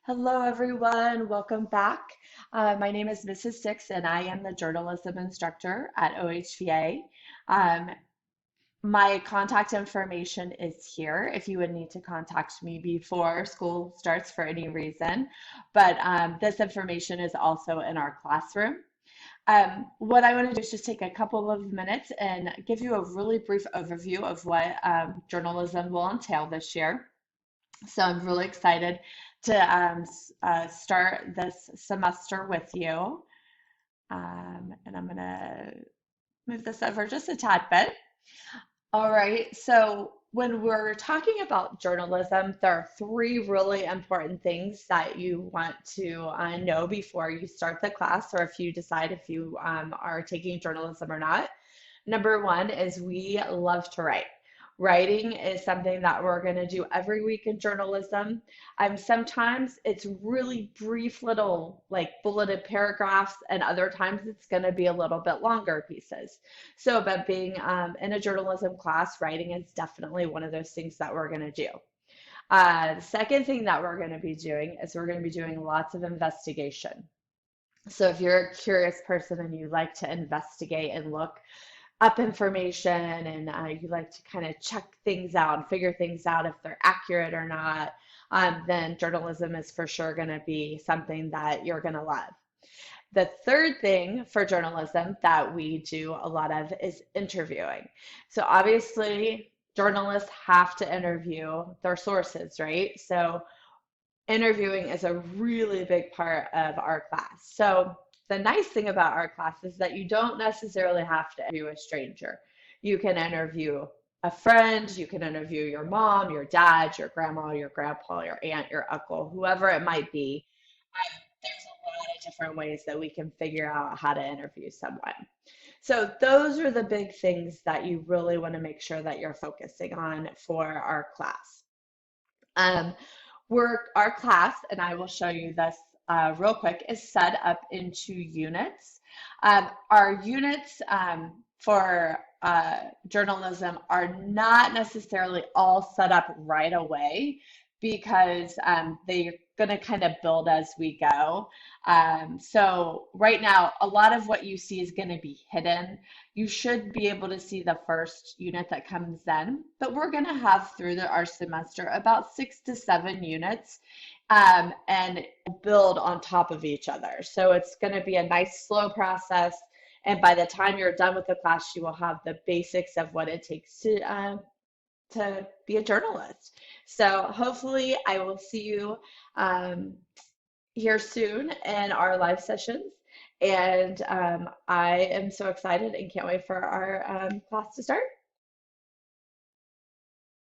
Hello, everyone. Welcome back. My name is Mrs. Six, and I am the journalism instructor at OHVA. Um, my contact information is here if you would need to contact me before school starts for any reason. But this information is also in our classroom. What I want to do is just take a couple of minutes and give you a really brief overview of what journalism will entail this year. So I'm really excited to start this semester with you. And I'm going to move this over just a tad bit. All right. So when we're talking about journalism, there are three really important things that you want to know before you start the class, or if you decide if you are taking journalism or not. Number one is we love to write. Writing is something that we're going to do every week in journalism. Sometimes it's really brief little like bulleted paragraphs, and other times it's going to be a little bit longer pieces. So, but being in a journalism class, writing is definitely one of those things that we're going to do. The second thing that we're going to be doing is we're going to be doing lots of investigation. So if you're a curious person and you like to investigate and look up information and you like to kind of check things out and figure things out if they're accurate or not, then journalism is for sure going to be something that you're going to love. The third thing for journalism that we do a lot of is interviewing. So obviously, journalists have to interview their sources, right? So interviewing is a really big part of our class. So the nice thing about our class is that you don't necessarily have to interview a stranger. You can interview a friend, you can interview your mom, your dad, your grandma, your grandpa, your aunt, your uncle, whoever it might be. There's a lot of different ways that we can figure out how to interview someone. So those are the big things that you really want to make sure that you're focusing on for our class. Um, our class, and I will show you this real quick, is set up into units. Our units for journalism are not necessarily all set up right away because they're going to kind of build as we go. So right now, a lot of what you see is going to be hidden. You should be able to see the first unit that comes in, but we're going to have through our semester about 6 to 7 units and build on top of each other. So it's going to be a nice slow process. And by the time you're done with the class, you will have the basics of what it takes to be a journalist. So hopefully I will see you here soon in our live sessions. And I am so excited and can't wait for our class to start.